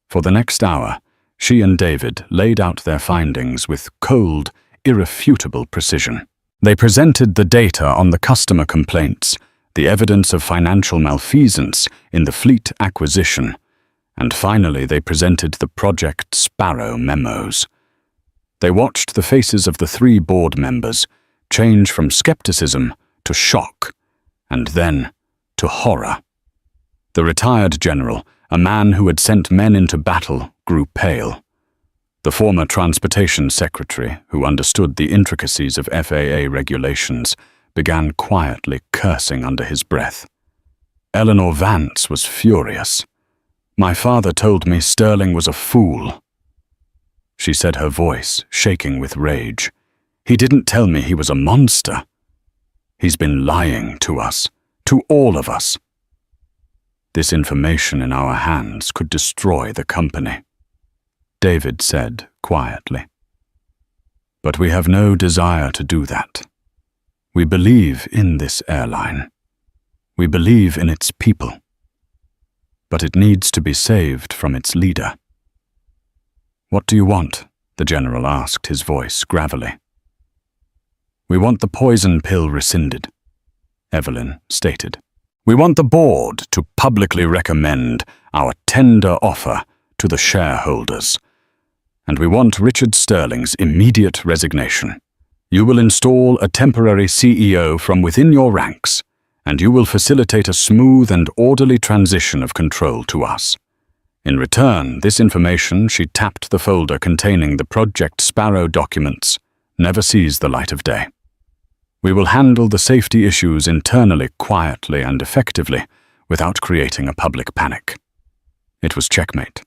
For the next hour, she and David laid out their findings with cold, irrefutable precision. They presented the data on the customer complaints, the evidence of financial malfeasance in the fleet acquisition, and finally they presented the Project Sparrow memos. They watched the faces of the 3 board members change from skepticism to shock, and then to horror. The retired general, a man who had sent men into battle, grew pale. The former transportation secretary, who understood the intricacies of FAA regulations, began quietly cursing under his breath. Eleanor Vance was furious. My father told me Sterling was a fool. She said, her voice shaking with rage. He didn't tell me he was a monster. He's been lying to us, to all of us. This information in our hands could destroy the company, David said quietly. But we have no desire to do that. We believe in this airline. We believe in its people. But it needs to be saved from its leader. What do you want? The general asked, his voice gravelly. We want the poison pill rescinded, Evelyn stated. We want the board to publicly recommend our tender offer to the shareholders. And we want Richard Sterling's immediate resignation. You will install a temporary CEO from within your ranks, and you will facilitate a smooth and orderly transition of control to us. In return, this information, she tapped the folder containing the Project Sparrow documents, never sees the light of day. We will handle the safety issues internally quietly and effectively, without creating a public panic. It was checkmate.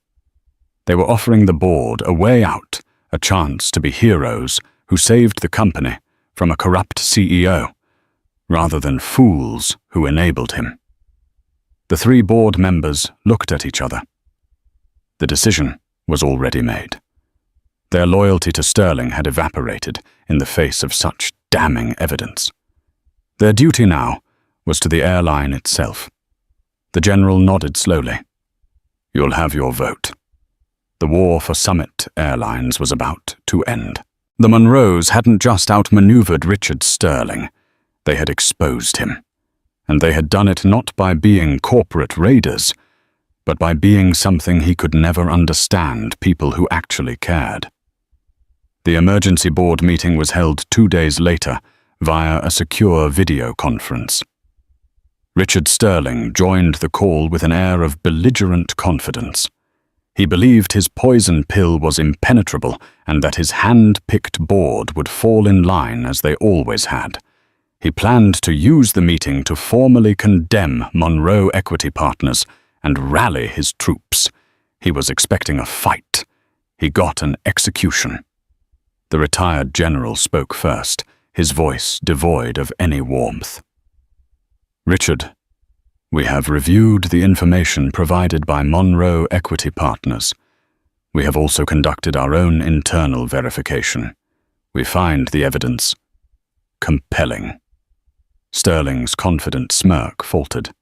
They were offering the board a way out, a chance to be heroes who saved the company from a corrupt CEO, rather than fools who enabled him. The 3 board members looked at each other. The decision was already made. Their loyalty to Sterling had evaporated in the face of such damning evidence. Their duty now was to the airline itself. The general nodded slowly. You'll have your vote. The war for Summit Airlines was about to end. The Monroes hadn't just outmaneuvered Richard Sterling. They had exposed him. And they had done it not by being corporate raiders. but by being something he could never understand, people who actually cared. The emergency board meeting was held 2 days later via a secure video conference. Richard Sterling joined the call with an air of belligerent confidence. He believed his poison pill was impenetrable and that his hand-picked board would fall in line as they always had. He planned to use the meeting to formally condemn Monroe Equity Partners and rally his troops. He was expecting a fight. He got an execution. The retired general spoke first, his voice devoid of any warmth. "Richard, we have reviewed the information provided by Monroe Equity Partners. We have also conducted our own internal verification. We find the evidence compelling." Sterling's confident smirk faltered.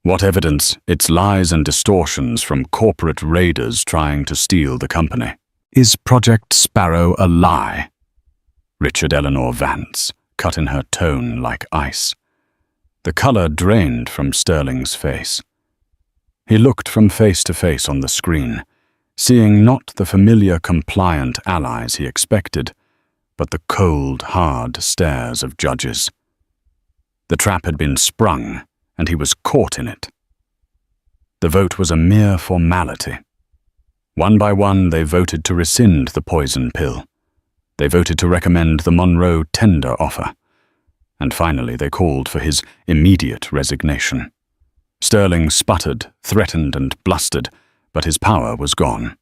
"What evidence? Its lies and distortions from corporate raiders trying to steal the company. Is Project Sparrow a lie?" Richard Eleanor Vance cut in her tone like ice. The color drained from Sterling's face. He looked from face to face on the screen, seeing not the familiar compliant allies he expected, but the cold, hard stares of judges. The trap had been sprung, and he was caught in it. The vote was a mere formality. One by one, they voted to rescind the poison pill. They voted to recommend the Monroe tender offer. And finally, they called for his immediate resignation. Sterling sputtered, threatened, and blustered, but his power was gone.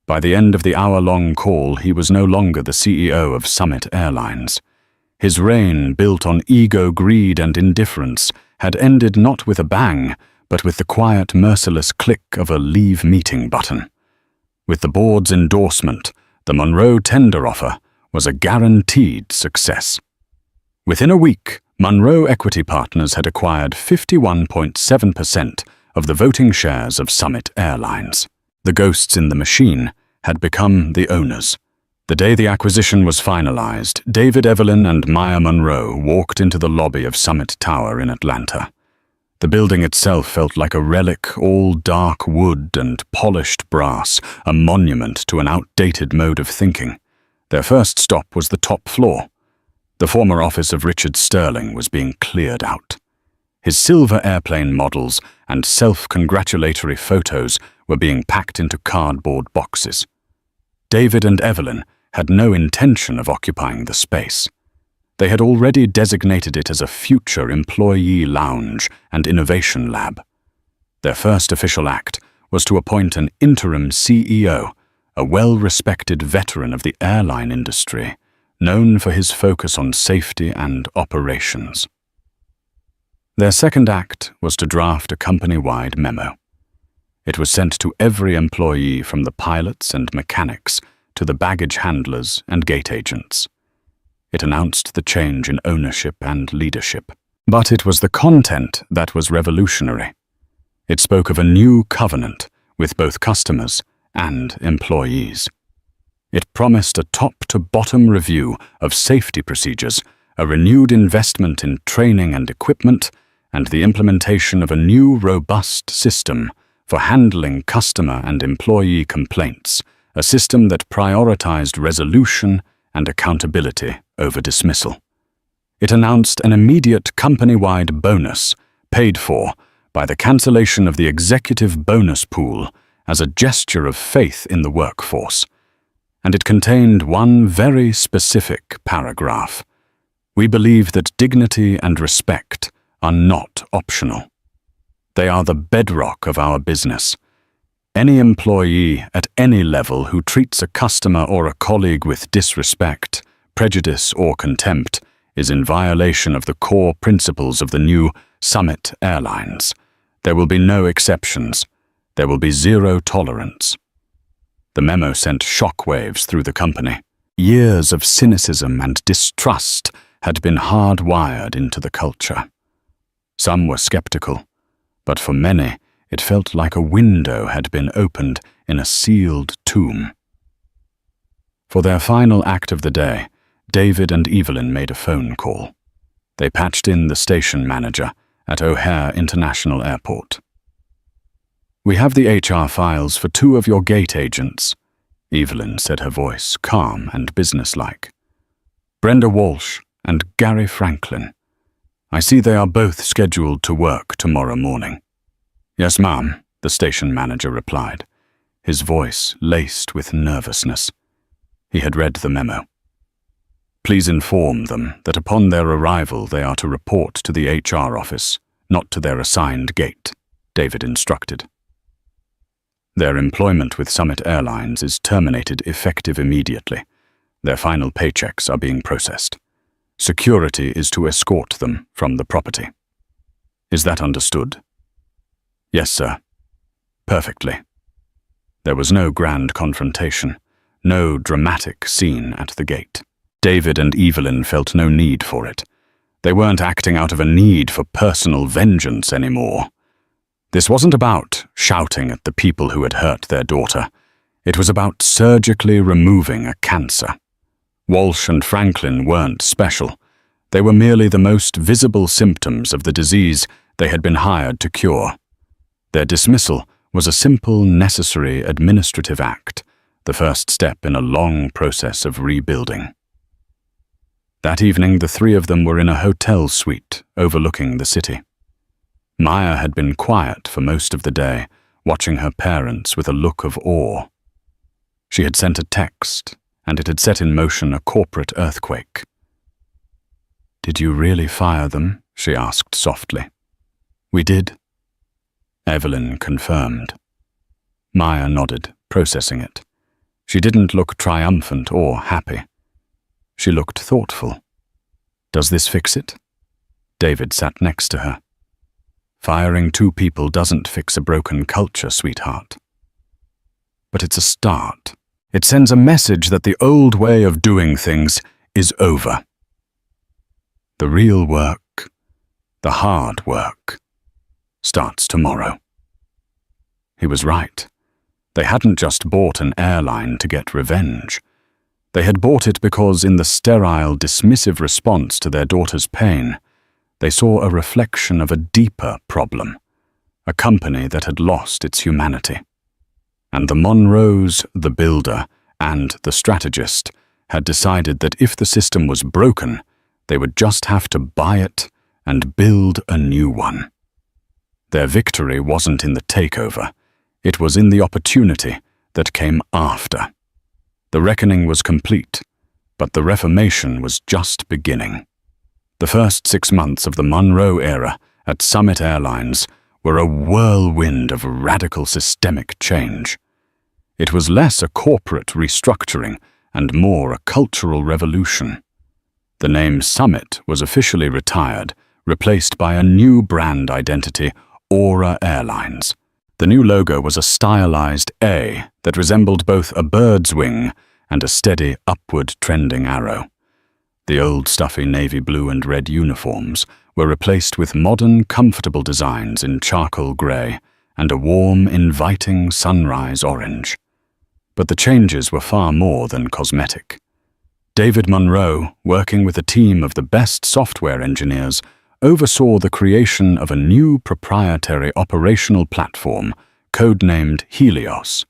By the end of the hour-long call, he was no longer the CEO of Summit Airlines. His reign, built on ego, greed, and indifference, had ended not with a bang, but with the quiet, merciless click of a leave meeting button. With the board's endorsement, the Monroe tender offer was a guaranteed success. Within a week, Monroe Equity Partners had acquired 51.7% of the voting shares of Summit Airlines. The ghosts in the machine had become the owners. The day the acquisition was finalized, David Evelyn and Maya Monroe walked into the lobby of Summit Tower in Atlanta. The building itself felt like a relic, all dark wood and polished brass, a monument to an outdated mode of thinking. Their first stop was the top floor. The former office of Richard Sterling was being cleared out. His silver airplane models and self-congratulatory photos were being packed into cardboard boxes. David and Evelyn had no intention of occupying the space. They had already designated it as a future employee lounge and innovation lab. Their first official act was to appoint an interim CEO, a well-respected veteran of the airline industry, known for his focus on safety and operations. Their second act was to draft a company-wide memo. It was sent to every employee from the pilots and mechanics to the baggage handlers and gate agents. It announced the change in ownership and leadership. But it was the content that was revolutionary. It spoke of a new covenant with both customers and employees. It promised a top-to-bottom review of safety procedures, a renewed investment in training and equipment, and the implementation of a new robust system for handling customer and employee complaints, a system that prioritized resolution and accountability over dismissal. It announced an immediate company-wide bonus paid for by the cancellation of the executive bonus pool as a gesture of faith in the workforce. And it contained one very specific paragraph. "We believe that dignity and respect are not optional. They are the bedrock of our business. Any employee at any level who treats a customer or a colleague with disrespect, prejudice, or contempt is in violation of the core principles of the new Summit Airlines. There will be no exceptions. There will be zero tolerance." The memo sent shockwaves through the company. Years of cynicism and distrust had been hardwired into the culture. Some were skeptical, but for many, it felt like a window had been opened in a sealed tomb. For their final act of the day, David and Evelyn made a phone call. They patched in the station manager at O'Hare International Airport. "We have the HR files for 2 of your gate agents," Evelyn said, her voice calm and businesslike. "Brenda Walsh and Gary Franklin. I see they are both scheduled to work tomorrow morning." "Yes, ma'am," the station manager replied, his voice laced with nervousness. He had read the memo. "Please inform them that upon their arrival they are to report to the HR office, not to their assigned gate," David instructed. "Their employment with Summit Airlines is terminated effective immediately. Their final paychecks are being processed. Security is to escort them from the property. Is that understood?" "Yes, sir." "Perfectly." There was no grand confrontation, no dramatic scene at the gate. David and Evelyn felt no need for it. They weren't acting out of a need for personal vengeance anymore. This wasn't about shouting at the people who had hurt their daughter. It was about surgically removing a cancer. Walsh and Franklin weren't special. They were merely the most visible symptoms of the disease they had been hired to cure. Their dismissal was a simple, necessary administrative act, the first step in a long process of rebuilding. That evening, the 3 of them were in a hotel suite overlooking the city. Maya had been quiet for most of the day, watching her parents with a look of awe. She had sent a text, and it had set in motion a corporate earthquake. "Did you really fire them?" she asked softly. "We did," Evelyn confirmed. Maya nodded, processing it. She didn't look triumphant or happy. She looked thoughtful. "Does this fix it?" David sat next to her. "Firing 2 people doesn't fix a broken culture, sweetheart. But it's a start. It sends a message that the old way of doing things is over. The real work, the hard work, starts tomorrow." He was right. They hadn't just bought an airline to get revenge. They had bought it because, in the sterile, dismissive response to their daughter's pain, they saw a reflection of a deeper problem, a company that had lost its humanity. And the Monroes, the builder, and the strategist had decided that if the system was broken, they would just have to buy it and build a new one. Their victory wasn't in the takeover. It was in the opportunity that came after. The reckoning was complete, but the reformation was just beginning. The first 6 months of the Monroe era at Summit Airlines were a whirlwind of radical systemic change. It was less a corporate restructuring and more a cultural revolution. The name Summit was officially retired, replaced by a new brand identity, Aura Airlines. The new logo was a stylized A that resembled both a bird's wing and a steady upward trending arrow. The old stuffy navy blue and red uniforms were replaced with modern, comfortable designs in charcoal grey and a warm, inviting sunrise orange. But the changes were far more than cosmetic. David Monroe, working with a team of the best software engineers, oversaw the creation of a new proprietary operational platform, codenamed Helios.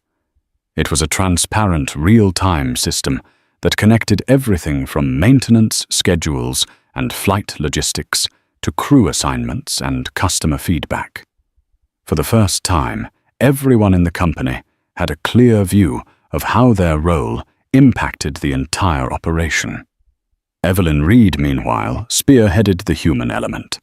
It was a transparent, real-time system that connected everything from maintenance schedules and flight logistics to crew assignments and customer feedback. For the first time, everyone in the company had a clear view of how their role impacted the entire operation. Evelyn Reed, meanwhile, spearheaded the human element.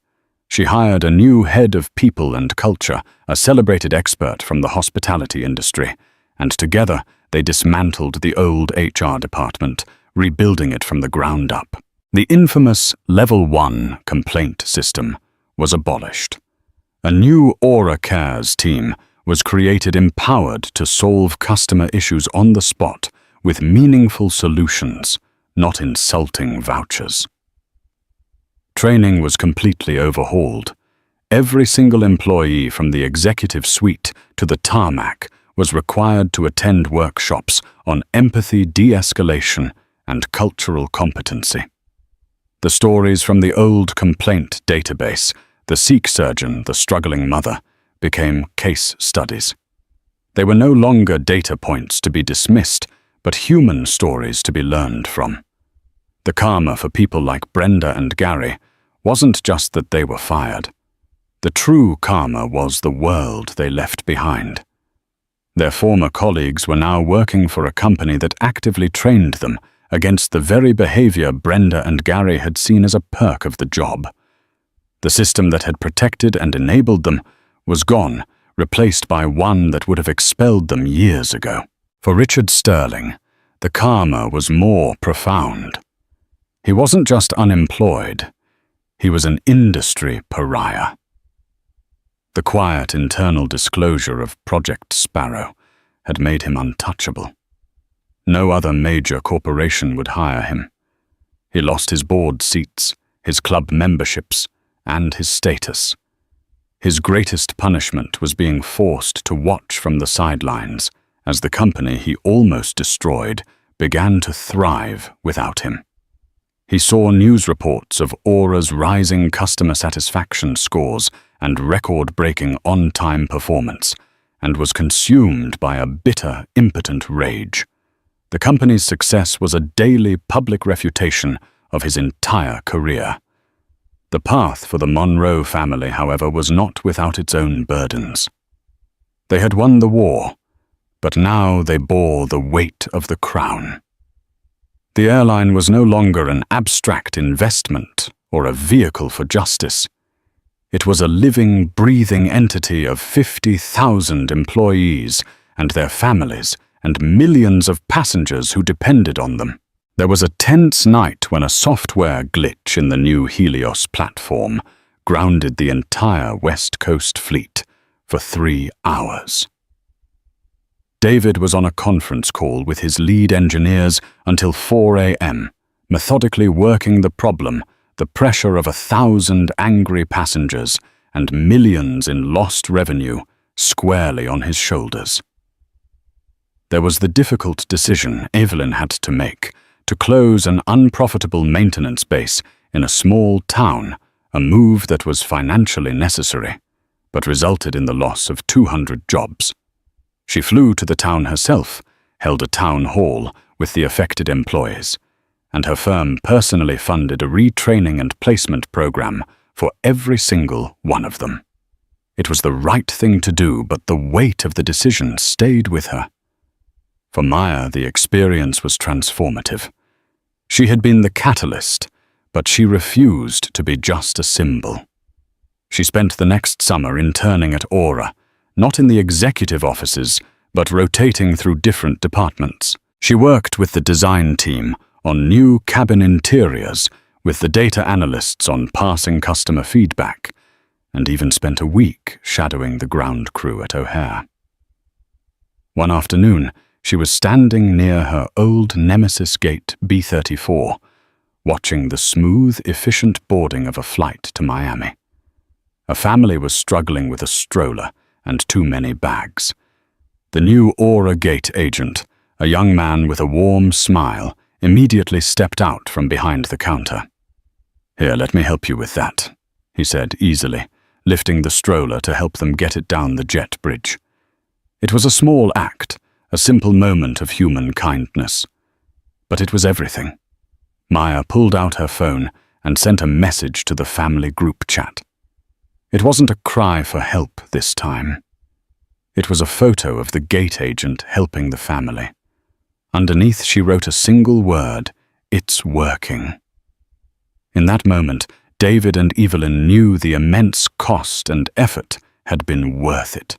She hired a new head of people and culture, a celebrated expert from the hospitality industry, and together they dismantled the old HR department, rebuilding it from the ground up. The infamous Level 1 complaint system was abolished. A new Aura Cares team was created, empowered to solve customer issues on the spot with meaningful solutions, not insulting vouchers. Training was completely overhauled. Every single employee, from the executive suite to the tarmac, was required to attend workshops on empathy, de-escalation, and cultural competency. The stories from the old complaint database, the Sikh surgeon, the struggling mother, became case studies. They were no longer data points to be dismissed, but human stories to be learned from. The karma for people like Brenda and Gary wasn't just that they were fired. The true karma was the world they left behind. Their former colleagues were now working for a company that actively trained them against the very behavior Brenda and Gary had seen as a perk of the job. The system that had protected and enabled them was gone, replaced by one that would have expelled them years ago. For Richard Sterling, the karma was more profound. He wasn't just unemployed, he was an industry pariah. The quiet internal disclosure of Project Sparrow had made him untouchable. No other major corporation would hire him. He lost his board seats, his club memberships, and his status. His greatest punishment was being forced to watch from the sidelines as the company he almost destroyed began to thrive without him. He saw news reports of Aura's rising customer satisfaction scores and record-breaking on-time performance, and was consumed by a bitter, impotent rage. The company's success was a daily public refutation of his entire career. The path for the Monroe family, however, was not without its own burdens. They had won the war, but now they bore the weight of the crown. The airline was no longer an abstract investment or a vehicle for justice. It was a living, breathing entity of 50,000 employees and their families and millions of passengers who depended on them. There was a tense night when a software glitch in the new Helios platform grounded the entire West Coast fleet for 3 hours. David was on a conference call with his lead engineers until 4 a.m., methodically working the problem, the pressure of 1,000 angry passengers and millions in lost revenue squarely on his shoulders. There was the difficult decision Evelyn had to make to close an unprofitable maintenance base in a small town, a move that was financially necessary, but resulted in the loss of 200 jobs. She flew to the town herself, held a town hall with the affected employees, and her firm personally funded a retraining and placement program for every single one of them. It was the right thing to do, but the weight of the decision stayed with her. For Maya, the experience was transformative. She had been the catalyst, but she refused to be just a symbol. She spent the next summer interning at Aura, not in the executive offices, but rotating through different departments. She worked with the design team on new cabin interiors, with the data analysts on passing customer feedback, and even spent a week shadowing the ground crew at O'Hare. One afternoon, she was standing near her old Nemesis Gate B-34, watching the smooth, efficient boarding of a flight to Miami. A family was struggling with a stroller and too many bags. The new Aura Gate agent, a young man with a warm smile, immediately stepped out from behind the counter. "Here, let me help you with that," he said easily, lifting the stroller to help them get it down the jet bridge. It was a small act, a simple moment of human kindness. But it was everything. Maya pulled out her phone and sent a message to the family group chat. It wasn't a cry for help this time. It was a photo of the gate agent helping the family. Underneath, she wrote a single word: "It's working." In that moment, David and Evelyn knew the immense cost and effort had been worth it.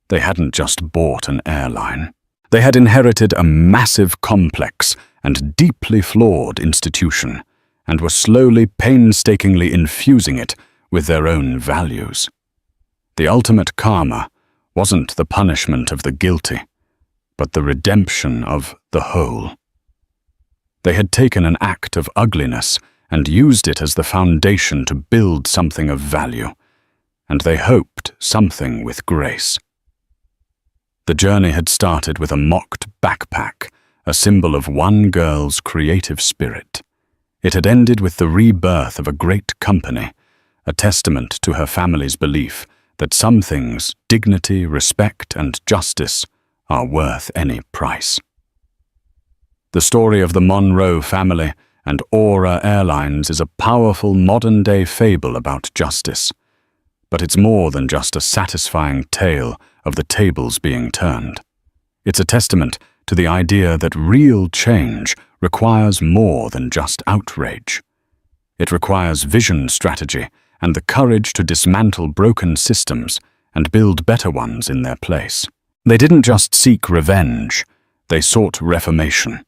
They hadn't just bought an airline. They had inherited a massive, complex, and deeply flawed institution, and were slowly, painstakingly infusing it with their own values. The ultimate karma wasn't the punishment of the guilty, but the redemption of the whole. They had taken an act of ugliness and used it as the foundation to build something of value, and they hoped something with grace. The journey had started with a mocked backpack, a symbol of one girl's creative spirit. It had ended with the rebirth of a great company, a testament to her family's belief that some things, dignity, respect, and justice, are worth any price. The story of the Monroe family and Aura Airlines is a powerful modern-day fable about justice. But it's more than just a satisfying tale of the tables being turned. It's a testament to the idea that real change requires more than just outrage. It requires vision, strategy, and the courage to dismantle broken systems and build better ones in their place. They didn't just seek revenge, they sought reformation.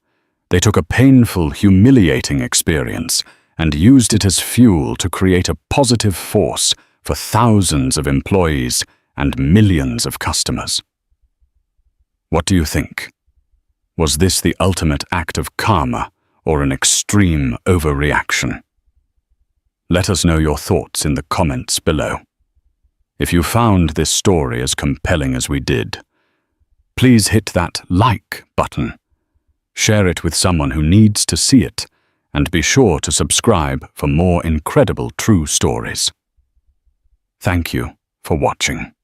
They took a painful, humiliating experience and used it as fuel to create a positive force for thousands of employees and millions of customers. What do you think? Was this the ultimate act of karma or an extreme overreaction? Let us know your thoughts in the comments below. If you found this story as compelling as we did, please hit that like button. Share it with someone who needs to see it, and be sure to subscribe for more incredible true stories. Thank you for watching.